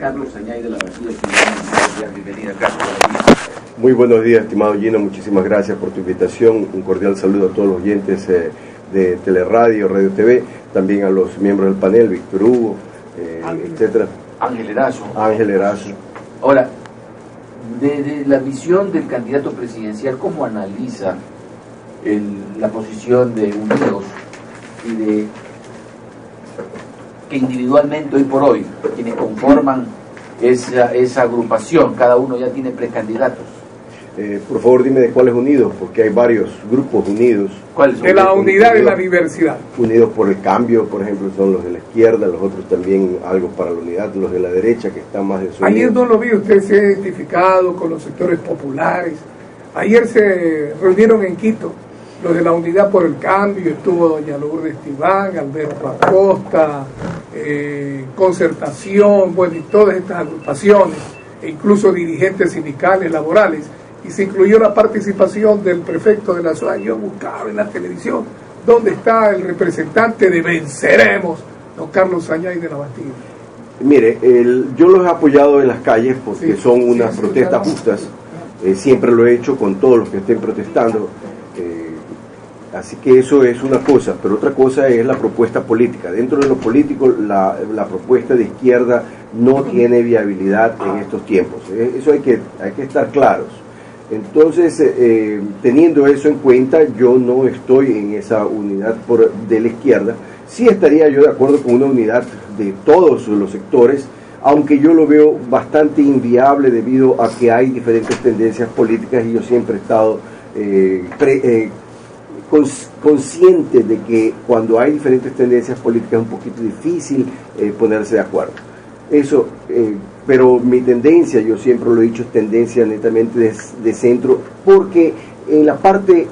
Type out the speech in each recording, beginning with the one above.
Carlos Sañay de la Bastida. Bienvenida, Carlos. Muy buenos días, estimado Gino, muchísimas gracias por tu invitación. Un cordial saludo a todos los oyentes de Teleradio, Radio TV, también a los miembros del panel, Víctor Hugo, etcétera. Ángel Erazo. Ángel Erazo. Ahora, desde la visión del candidato presidencial, ¿cómo analiza la posición de Unidos y de que individualmente hoy por hoy quienes conforman esa agrupación, cada uno ya tiene precandidatos? Por favor, dime de cuáles unidos, porque hay varios grupos unidos. ¿Cuáles son? De la unidad y la diversidad. Unidos por el Cambio, por ejemplo, son los de la izquierda, los otros también algo para la unidad, los de la derecha que están más desunidos. Ayer no lo vi, usted se ha identificado con los sectores populares. Ayer se reunieron en Quito los de la Unidad por el Cambio, estuvo doña Lourdes Tibán, Alberto Acosta, Concertación, bueno, y todas estas agrupaciones, e incluso dirigentes sindicales, laborales, y se incluyó la participación del prefecto de la ciudad. Yo buscaba en la televisión dónde está el representante de Venceremos, don Carlos Sañay de la Bastida. Mire, yo los he apoyado en las calles porque son unas protestas justas, siempre lo he hecho con todos los que estén protestando, así que eso es una cosa, pero otra cosa es la propuesta política. Dentro de lo político, la propuesta de izquierda no tiene viabilidad en estos tiempos, eso hay que estar claros. Entonces, teniendo eso en cuenta, yo no estoy en esa unidad de la izquierda. Sí estaría yo de acuerdo con una unidad de todos los sectores, aunque yo lo veo bastante inviable debido a que hay diferentes tendencias políticas y yo siempre he estado consciente de que cuando hay diferentes tendencias políticas es un poquito difícil ponerse de acuerdo. Eso, pero mi tendencia, yo siempre lo he dicho, es tendencia netamente de centro, porque en la parte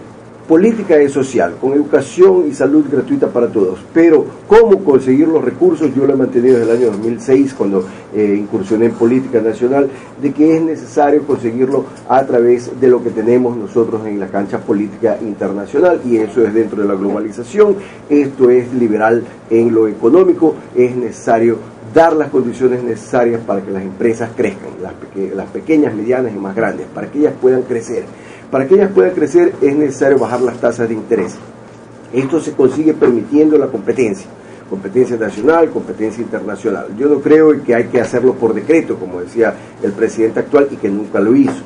política es social, con educación y salud gratuita para todos, pero cómo conseguir los recursos, yo lo he mantenido desde el año 2006, cuando incursioné en política nacional, de que es necesario conseguirlo a través de lo que tenemos nosotros en la cancha política internacional, y eso es dentro de la globalización. Esto es liberal en lo económico, es necesario dar las condiciones necesarias para que las empresas crezcan, las pequeñas, medianas y más grandes, para que ellas puedan crecer. Para que ellas puedan crecer es necesario bajar las tasas de interés. Esto se consigue permitiendo la competencia nacional, competencia internacional. Yo no creo que hay que hacerlo por decreto, como decía el presidente actual, y que nunca lo hizo.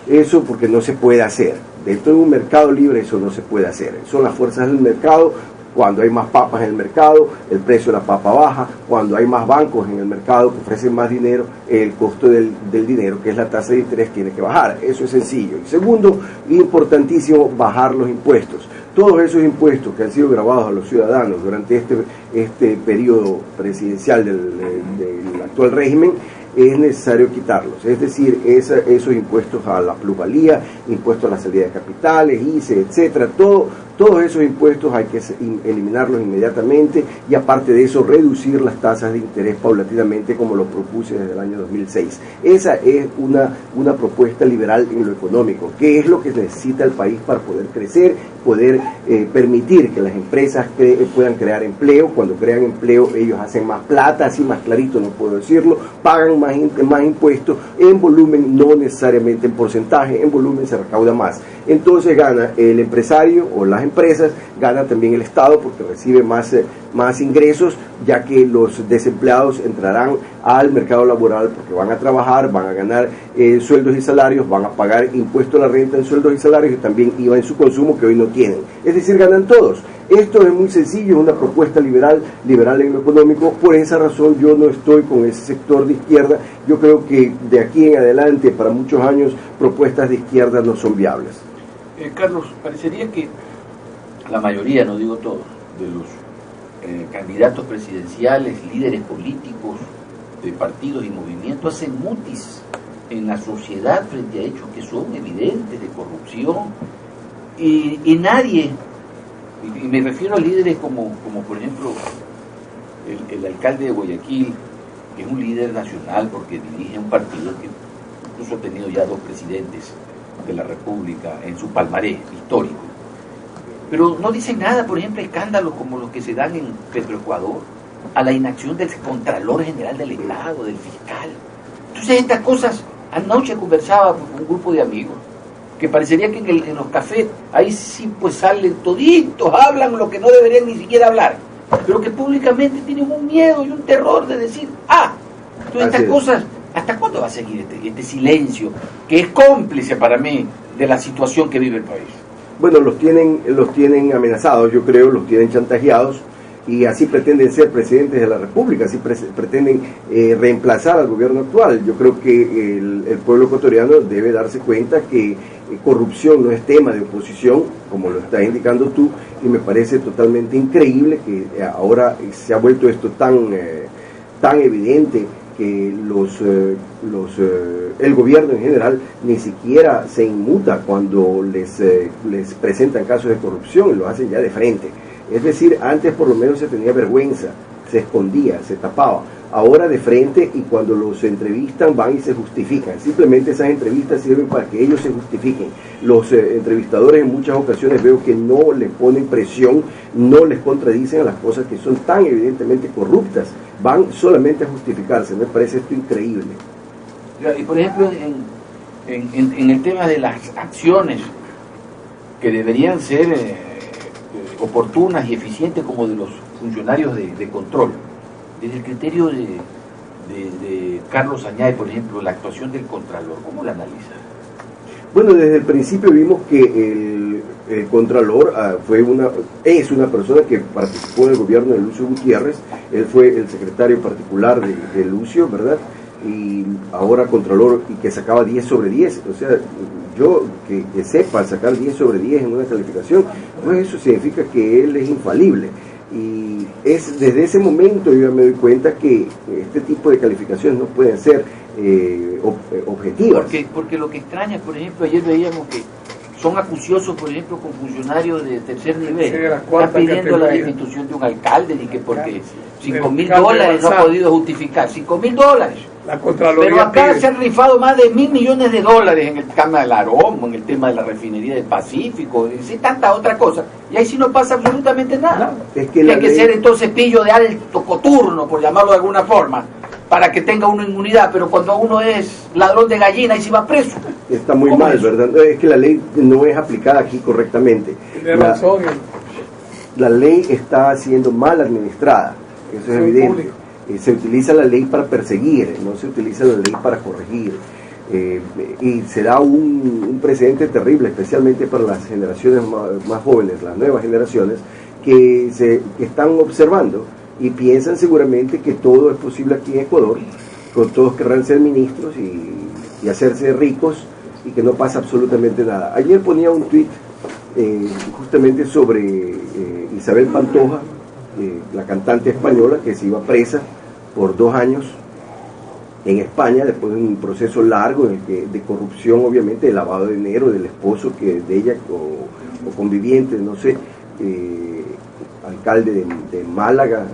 Eso porque no se puede hacer. Dentro de un mercado libre eso no se puede hacer. Son las fuerzas del mercado. Cuando hay más papas en el mercado, el precio de la papa baja. Cuando hay más bancos en el mercado que ofrecen más dinero, el costo del dinero, que es la tasa de interés, tiene que bajar. Eso es sencillo. Y segundo, importantísimo, bajar los impuestos. Todos esos impuestos que han sido grabados a los ciudadanos durante este periodo presidencial del actual régimen, es necesario quitarlos, es decir, esos impuestos a la plusvalía, impuestos a la salida de capitales, ICE, etcétera, todos esos impuestos hay que eliminarlos inmediatamente, y aparte de eso reducir las tasas de interés paulatinamente, como lo propuse desde el año 2006. Esa es una propuesta liberal en lo económico, que es lo que necesita el país para poder crecer, poder permitir que las empresas puedan crear empleo. Cuando crean empleo ellos hacen más plata, así más clarito no puedo decirlo, pagan más impuestos en volumen, no necesariamente en porcentaje, en volumen se recauda más. Entonces gana el empresario o las empresas, gana también el Estado porque recibe más ingresos, ya que los desempleados entrarán al mercado laboral porque van a trabajar, van a ganar sueldos y salarios, van a pagar impuesto a la renta en sueldos y salarios, y también IVA en su consumo que hoy no tienen. Es decir, ganan todos. Esto es muy sencillo, es una propuesta liberal en lo económico. Por esa razón yo no estoy con ese sector de izquierda. Yo creo que de aquí en adelante, para muchos años, propuestas de izquierda no son viables. Carlos, parecería que la mayoría, no digo todos, de los candidatos presidenciales, líderes políticos, de partidos y movimientos, hacen mutis en la sociedad frente a hechos que son evidentes de corrupción, y nadie, y me refiero a líderes como por ejemplo el alcalde de Guayaquil, que es un líder nacional porque dirige un partido que incluso ha tenido ya 2 presidentes de la República en su palmarés histórico, pero no dicen nada, por ejemplo, escándalos como los que se dan en Petroecuador, a la inacción del Contralor General del Estado, del fiscal, Entonces estas cosas, anoche conversaba con un grupo de amigos, que parecería que en los cafés, ahí sí pues salen toditos, hablan lo que no deberían ni siquiera hablar, pero que públicamente tienen un miedo y un terror de decir, entonces estas cosas, ¿hasta cuándo va a seguir este silencio, que es cómplice para mí de la situación que vive el país? Bueno, los tienen amenazados, yo creo, los tienen chantajeados, y así pretenden ser presidentes de la República, así pretenden reemplazar al gobierno actual. Yo creo que el pueblo ecuatoriano debe darse cuenta que corrupción no es tema de oposición, como lo estás indicando tú, y me parece totalmente increíble que ahora se ha vuelto esto tan evidente que el gobierno en general ni siquiera se inmuta cuando les presentan casos de corrupción, lo hacen ya de frente. Es decir, antes por lo menos se tenía vergüenza, se escondía, se tapaba. Ahora de frente, y cuando los entrevistan van y se justifican. Simplemente esas entrevistas sirven para que ellos se justifiquen. Los entrevistadores en muchas ocasiones veo que no les ponen presión, no les contradicen a las cosas que son tan evidentemente corruptas. Van solamente a justificarse. Me parece esto increíble. Y por ejemplo, en el tema de las acciones que deberían ser oportunas y eficientes como de los funcionarios de control, desde el criterio de Carlos Añay, por ejemplo, la actuación del Contralor, ¿cómo la analiza? Bueno, desde el principio vimos que el Contralor es una persona que participó en el gobierno de Lucio Gutiérrez. Él fue el secretario particular de Lucio, ¿verdad? Y ahora Contralor, y que sacaba 10 sobre 10, o sea, yo que sepa sacar 10 sobre 10 en una calificación, pues eso significa que él es infalible. Y desde ese momento yo me doy cuenta que este tipo de calificaciones no pueden ser objetivas. Porque lo que extraña, por ejemplo, ayer veíamos que son acuciosos, por ejemplo, con funcionarios de tercer nivel. Están pidiendo la destitución de un alcalde y que porque $5.000 no ha podido justificar. $5.000. Pero acá se han rifado más de $1.000 millones en el tema del Aromo, en el tema de la refinería del Pacífico, y tantas otras cosas. Y ahí sí no pasa absolutamente nada. Es que hay que ser entonces pillo de alto coturno, por llamarlo de alguna forma, para que tenga uno inmunidad, pero cuando uno es ladrón de gallina y se va preso. Está muy mal, ¿verdad? Es que la ley no es aplicada aquí correctamente. La ley está siendo mal administrada, eso es evidente. Se utiliza la ley para perseguir, no se utiliza la ley para corregir. Y se da un precedente terrible, especialmente para las generaciones más jóvenes, las nuevas generaciones, que están observando y piensan seguramente que todo es posible aquí en Ecuador, que todos querrán ser ministros y hacerse ricos y que no pasa absolutamente nada. Ayer ponía un tuit justamente sobre Isabel Pantoja, la cantante española que se iba presa por 2 años en España después de un proceso largo de corrupción, obviamente, de lavado de dinero del esposo de ella o conviviente, no sé, alcalde de Málaga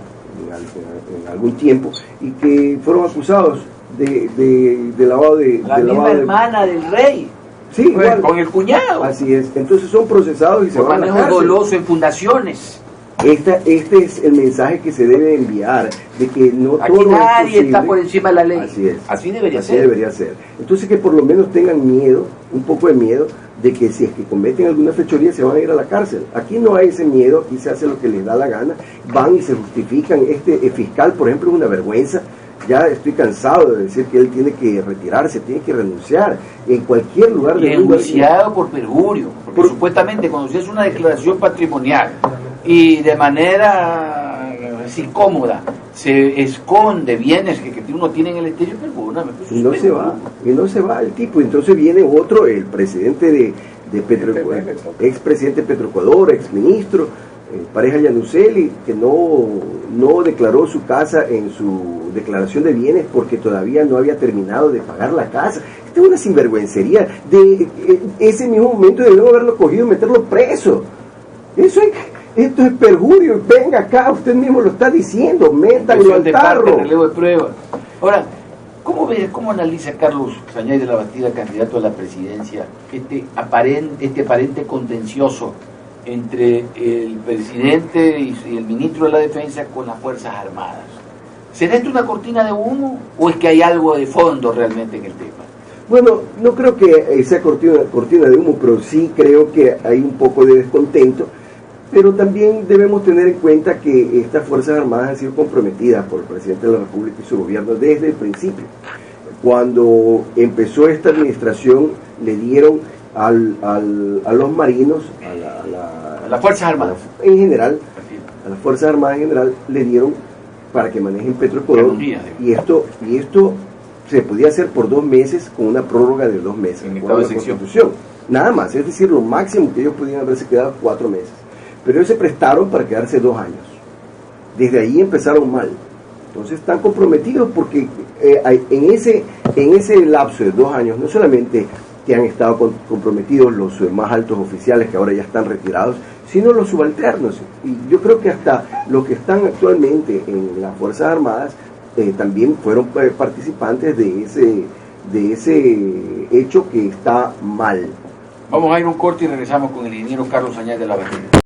en algún tiempo, y que fueron acusados de lavado de... La misma hermana del rey. Sí, igual, con el cuñado. Así es. Entonces son procesados y se van a la cárcel. Doloso en fundaciones. Este es el mensaje que se debe enviar, de que no aquí todo nadie es está por encima de la ley. Así es. Así debería ser. Entonces que por lo menos tengan miedo, un poco de miedo, de que si es que cometen alguna fechoría se van a ir a la cárcel. Aquí no hay ese miedo, aquí se hace lo que les da la gana, van y se justifican. Este fiscal, por ejemplo, es una vergüenza. Ya estoy cansado de decir que él tiene que retirarse, tiene que renunciar en cualquier lugar del mundo. Enjuiciado por perjurio, porque supuestamente cuando se hace una declaración patrimonial y de manera incómoda se esconde bienes que uno tiene en el exterior, perdóname, pues, y no se va el tipo. Entonces viene otro, el presidente de expresidente de Petroecuador, exministro, pareja Yanuseli, que no declaró su casa en su declaración de bienes porque todavía no había terminado de pagar la casa. Esta es una sinvergüencería. De ese mismo momento debieron haberlo cogido y meterlo preso. Esto es perjurio. Venga acá, usted mismo lo está diciendo, métanlo al tarro. Relevo de prueba. Ahora, ¿cómo analiza Carlos Añay de la Bastida, candidato a la presidencia, este aparente contencioso entre el presidente y el ministro de la Defensa con las Fuerzas Armadas? ¿Será esto una cortina de humo o es que hay algo de fondo realmente en el tema? Bueno, no creo que sea cortina de humo, pero sí creo que hay un poco de descontento, pero también debemos tener en cuenta que estas Fuerzas Armadas han sido comprometidas por el presidente de la República y su gobierno desde el principio. Cuando empezó esta administración, le dieron a los marinos, A las Fuerzas Armadas en general, a las Fuerzas Armadas en general, le dieron para que manejen Petroecuador, y esto se podía hacer por 2 meses con una prórroga de 2 meses en estado de Constitución, nada más, es decir, lo máximo que ellos podían haberse quedado 4 meses, pero ellos se prestaron para quedarse 2 años. Desde ahí empezaron mal. Entonces están comprometidos porque en ese lapso de 2 años no solamente que han estado comprometidos los más altos oficiales que ahora ya están retirados, sino los subalternos. Y yo creo que hasta los que están actualmente en las Fuerzas Armadas también fueron participantes de ese hecho que está mal. Vamos a ir a un corte y regresamos con el ingeniero Carlos Añaz de la Barrera.